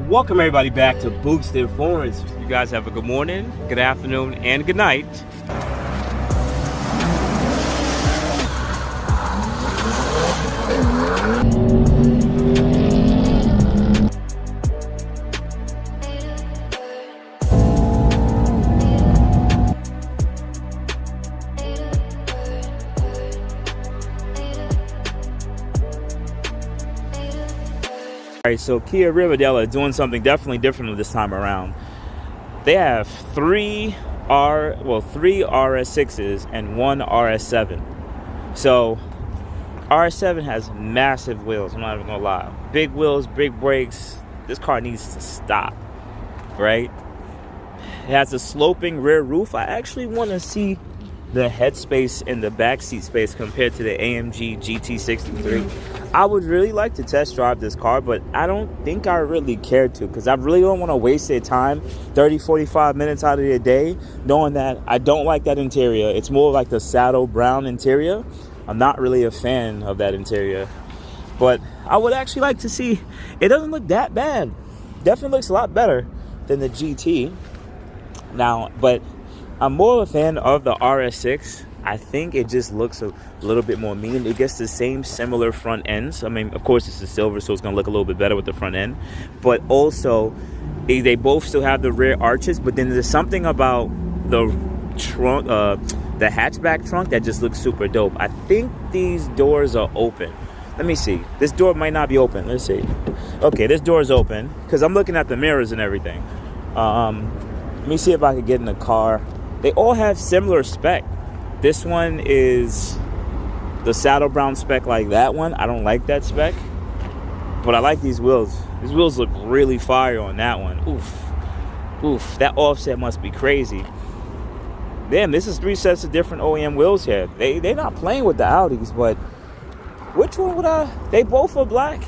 Welcome everybody back to Boosted Forwards. You guys have a good morning, good afternoon, and good night. Alright, so Kia Riverdale is doing something definitely different this time around. They have three RS6s and one RS7. So RS7 has massive wheels, I'm not even gonna lie. Big wheels, big brakes. This car needs to stop, right? It has a sloping rear roof. I actually want to see the headspace and the back seat space compared to the AMG GT63. I would really like to test drive this car, but I don't think I really care to, because I really don't want to waste their time, 30-45 minutes out of their day, knowing that I don't like that interior. It's more like the saddle brown interior. I'm not really a fan of that interior, but I would actually like to see. It doesn't look that bad. Definitely looks a lot better than the GT now, but I'm more of a fan of the RS6. I think it just looks a little bit more mean. It gets the same similar front ends. I mean, of course, it's a silver, so it's going to look a little bit better with the front end. But also, they both still have the rear arches. But then there's something about the trunk, the hatchback trunk, that just looks super dope. I think these doors are open. Let me see. This door might not be open. Let's see. Okay, this door is open because I'm looking at the mirrors and everything. Let me see if I can get in the car. They all have similar spec. This one is the saddle brown spec like that one. I don't like that spec, but I like these wheels. These wheels look really fire on that one. Oof, that offset must be crazy. Damn, this is 3 sets of different OEM wheels here. They're not playing with the Audis, but which one would I? They both are black.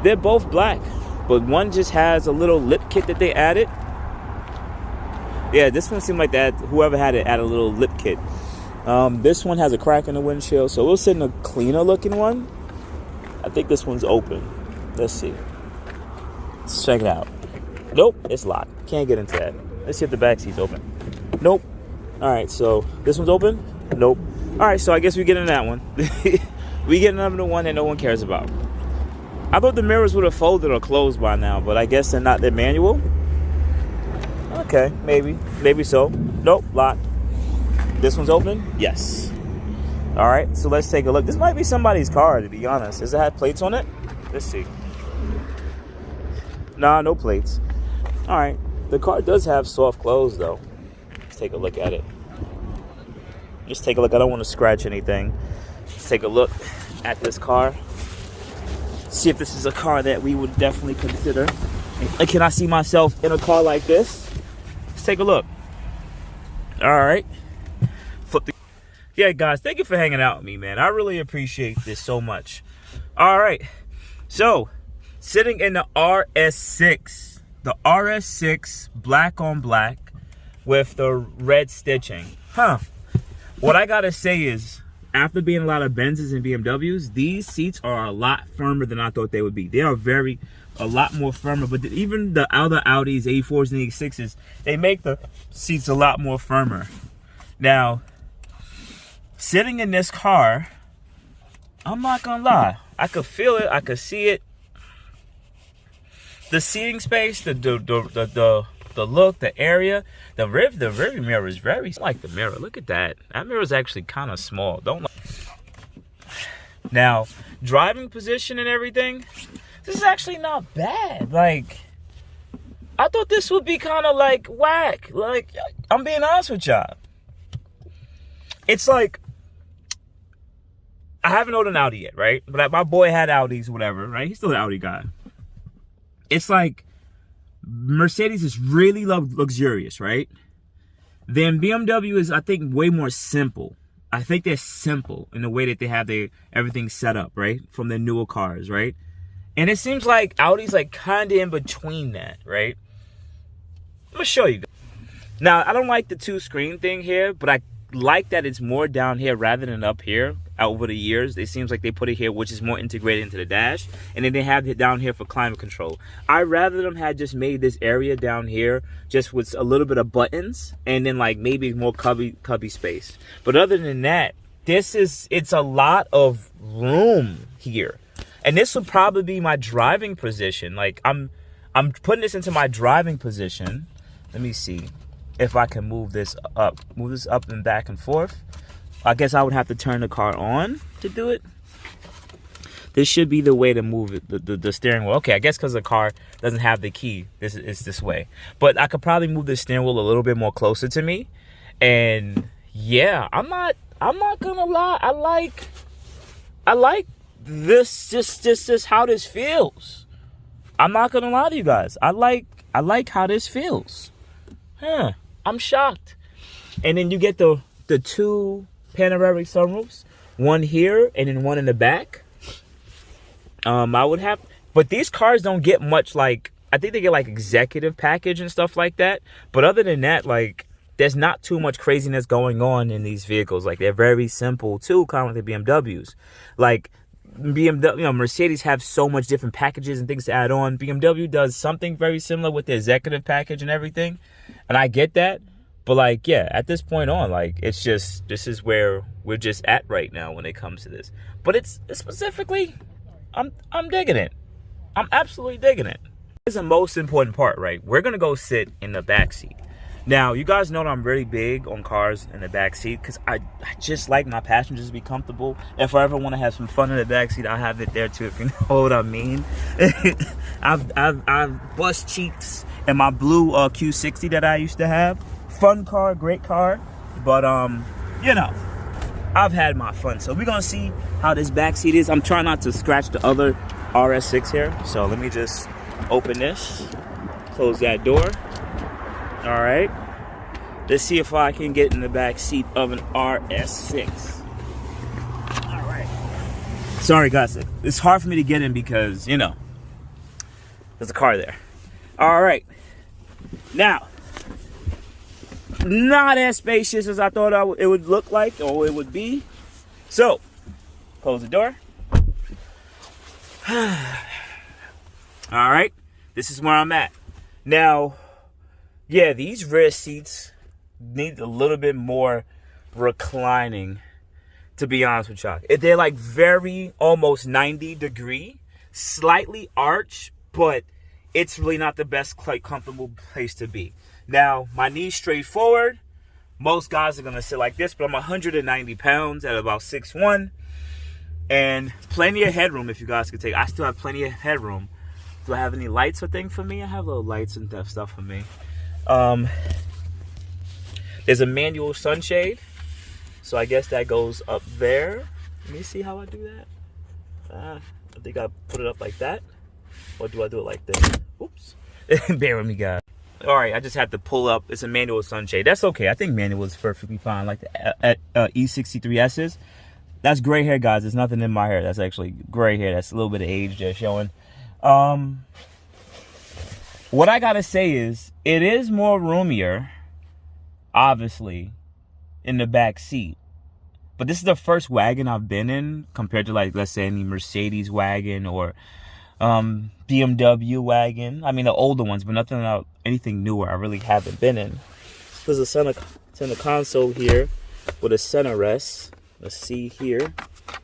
They're both black, but one just has a little lip kit that they added. Yeah, this one seemed like that. Whoever had it added a little lip kit. This one has a crack in the windshield, so we'll sit in a cleaner looking one. I think this one's open. Let's see. Let's check it out. Nope, it's locked. Can't get into that. Let's see if the back seat's open. Nope. All right, so this one's open? Nope. All right, so I guess we get in that one. We get another one that no one cares about. I thought the mirrors would have folded or closed by now, but I guess they're not. They're manual. Okay, maybe so. Nope, locked. This one's open? Yes. All right, so let's take a look. This might be somebody's car, to be honest. Does it have plates on it? Let's see. Nah, no plates. All right, the car does have soft clothes, though. Let's take a look at it. Just take a look. I don't want to scratch anything. Let's take a look at this car. See if this is a car that we would definitely consider. And can I see myself in a car like this? Take a look. All right. Yeah, guys, thank you for hanging out with me, man. I really appreciate this so much. All right. So, sitting in the RS6. The RS6 black on black with the red stitching. What I got to say is, after being a lot of Benzes and BMWs, these seats are a lot firmer than I thought they would be. They are a lot more firmer, but even the other Audis, A4s and A6s, they make the seats a lot more firmer. Now, sitting in this car, I'm not gonna lie, I could feel it, I could see it. The seating space, the look, the area, the rear mirror is very, I like the mirror. Look at that. That mirror is actually kind of small. Now, driving position and everything, this is actually not bad. Like, I thought this would be kind of like whack. Like, I'm being honest with y'all. It's like, I haven't owned an Audi yet, right? But my boy had Audis, whatever, right? He's still an Audi guy. It's like, Mercedes is really luxurious, right? Then BMW is, I think, way more simple. I think they're simple in the way that they have everything set up, right? From the newer cars, right? And it seems like Audi's like kind of in between that, right? I'm going to show you guys. Now, I don't like the 2-screen thing here, but I like that it's more down here rather than up here. over the years. It seems like they put it here, which is more integrated into the dash, and then they have it down here for climate control. I rather them had just made this area down here just with a little bit of buttons, and then like maybe more cubby space. But other than that, it's a lot of room here, and this would probably be my driving position. Like I'm putting this into my driving position. Let me see if I can move this up and back and forth. I guess I would have to turn the car on to do it. This should be the way to move it, the steering wheel. Okay, I guess because the car doesn't have the key, it's this way. But I could probably move the steering wheel a little bit more closer to me. And yeah, I'm not gonna lie. I like this, just how this feels. I'm not gonna lie to you guys. I like how this feels. I'm shocked. And then you get the two panoramic sunroofs, one here and then one in the back. I would have, but these cars don't get much, like, I think they get like executive package and stuff like that. But other than that, like, there's not too much craziness going on in these vehicles. Like, they're very simple too, kind of like the BMWs. Like BMW, Mercedes have so much different packages and things to add on. BMW does something very similar with the executive package and everything, and I get that. But like, yeah, at this point on, like, it's just, this is where we're just at right now when it comes to this. But it's specifically, I'm digging it. I'm absolutely digging it. Here's the most important part, right? We're gonna go sit in the back seat. Now, you guys know that I'm really big on cars in the back seat because I just like my passengers to be comfortable. If I ever want to have some fun in the back seat, I have it there too, if you know what I mean. I've bust cheeks in my blue Q60 that I used to have. Fun car, great car, but I've had my fun. So we're gonna see how this back seat is. I'm trying not to scratch the other RS6 here, so let me just open this, close that door. All right, let's see if I can get in the back seat of an RS6. All right, sorry guys, it's hard for me to get in because there's a car there. All right, now, not as spacious as I thought it would look like or it would be. So, close the door. All right, this is where I'm at. Now, yeah, these rear seats need a little bit more reclining, to be honest with y'all. They're like very almost 90 degree, slightly arched, but it's really not the best, like, comfortable place to be. Now, my knees straight forward. Most guys are going to sit like this, but I'm 190 pounds at about 6'1". And plenty of headroom if you guys could take. I still have plenty of headroom. Do I have any lights or thing for me? I have little lights and stuff for me. There's a manual sunshade. So I guess that goes up there. Let me see how I do that. I think I put it up like that. Or do I do it like this? Oops. Bear with me, guys. All right, I just had to pull up. It's a manual sunshade. That's okay. I think manual is perfectly fine. Like the E63S's. That's gray hair, guys. There's nothing in my hair. That's actually gray hair. That's a little bit of age there showing. What I gotta say is, it is more roomier, obviously, in the back seat. But this is the first wagon I've been in compared to, like, let's say any Mercedes wagon or BMW wagon. I mean, the older ones, but anything newer I really haven't been in. There's a center console here with a center rest. Let's see here.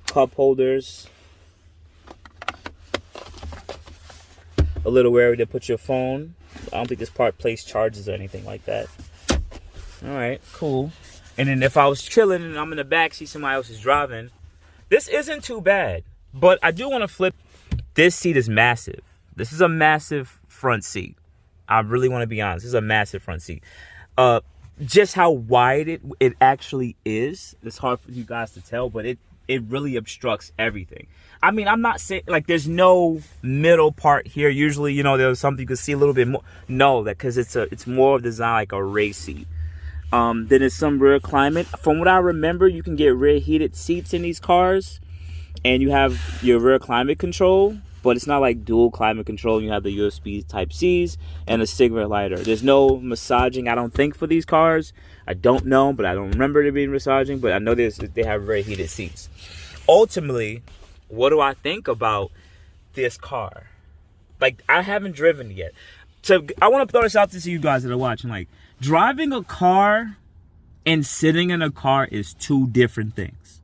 Cup holders. A little area to put your phone. I don't think this part plays charges or anything like that. All right, cool. And then if I was chilling and I'm in the back, see somebody else is driving, this isn't too bad. But I do want to flip. This seat is massive. This is a massive front seat. I really want to be honest. This is a massive front seat. Just how wide it actually is, it's hard for you guys to tell, but it really obstructs everything. I mean, I'm not saying, like, there's no middle part here. Usually, there's something you can see a little bit more. No, because it's more of design like a race seat. Then there's some rear climate. From what I remember, you can get rear heated seats in these cars, and you have your rear climate control, but it's not like dual climate control. You have the USB Type-Cs and a cigarette lighter. There's no massaging, I don't think, for these cars. I don't know, but I don't remember there being massaging, but I know they have very heated seats. ultimately, what do I think about this car? Like, I haven't driven it yet. So I want to throw this out to you guys that are watching. Like, driving a car and sitting in a car is two different things.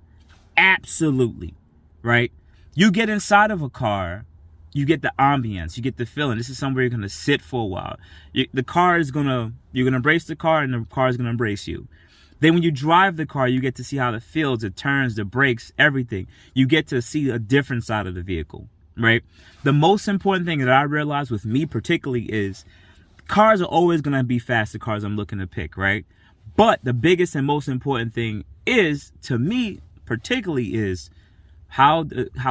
Absolutely. Right? You get inside of a car, you get the ambience, you get the feeling. This is somewhere you're going to sit for a while. You're going to embrace the car, and the car is going to embrace you. Then when you drive the car, you get to see how it feels, the turns, the brakes, everything. You get to see a different side of the vehicle, right? The most important thing that I realized with me particularly is cars are always going to be fast, the cars I'm looking to pick, right? But the biggest and most important thing is, to me particularly, is how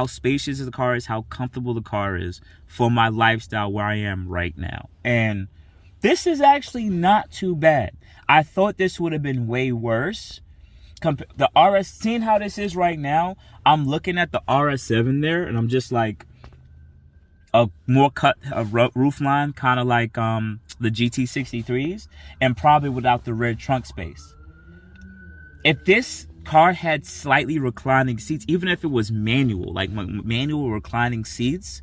spacious the car is, how comfortable the car is for my lifestyle where I am right now. And this is actually not too bad. I thought this would have been way worse. The RS, seeing how this is right now, I'm looking at the RS7 there, and I'm just like a more cut roof line, kind of like the GT63s, and probably without the rear trunk space. If this car had slightly reclining seats, even if it was manual, like manual reclining seats,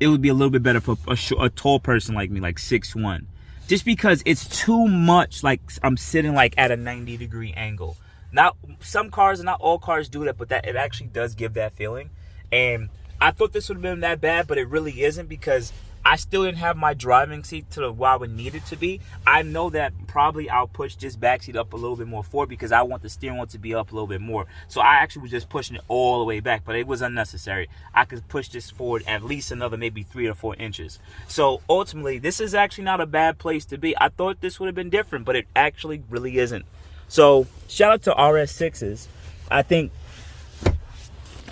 it would be a little bit better for a tall person like me, like 6'1". Just because it's too much, like I'm sitting like at a 90-degree angle. Not some cars, and not all cars do that, but that it actually does give that feeling. And I thought this would have been that bad, but it really isn't, because I still didn't have my driving seat to where I would need it to be. I know that probably I'll push this back seat up a little bit more forward, because I want the steering wheel to be up a little bit more. So I actually was just pushing it all the way back, but it was unnecessary. I could push this forward at least another maybe 3 or 4 inches. So ultimately, this is actually not a bad place to be. I thought this would have been different, but it actually really isn't. So shout out to RS6s. I think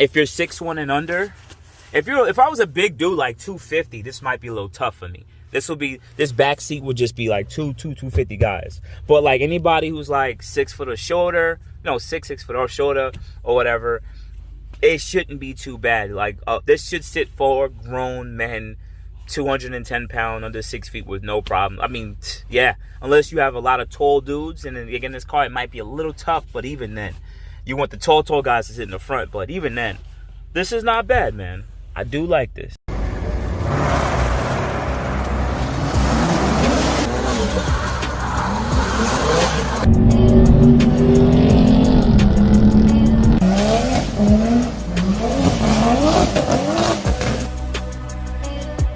if you're 6'1" and under, if I was a big dude like 250, this might be a little tough for me. This back seat would just be like 250 guys. But like anybody who's like 6 foot or shorter, 6 foot or shorter or whatever, it shouldn't be too bad. Like this should sit for grown men, 210 pounds, under 6 feet with no problem. I mean, yeah, unless you have a lot of tall dudes, and then again, this car, it might be a little tough. But even then, you want the tall guys to sit in the front. But even then, this is not bad, man. I do like this.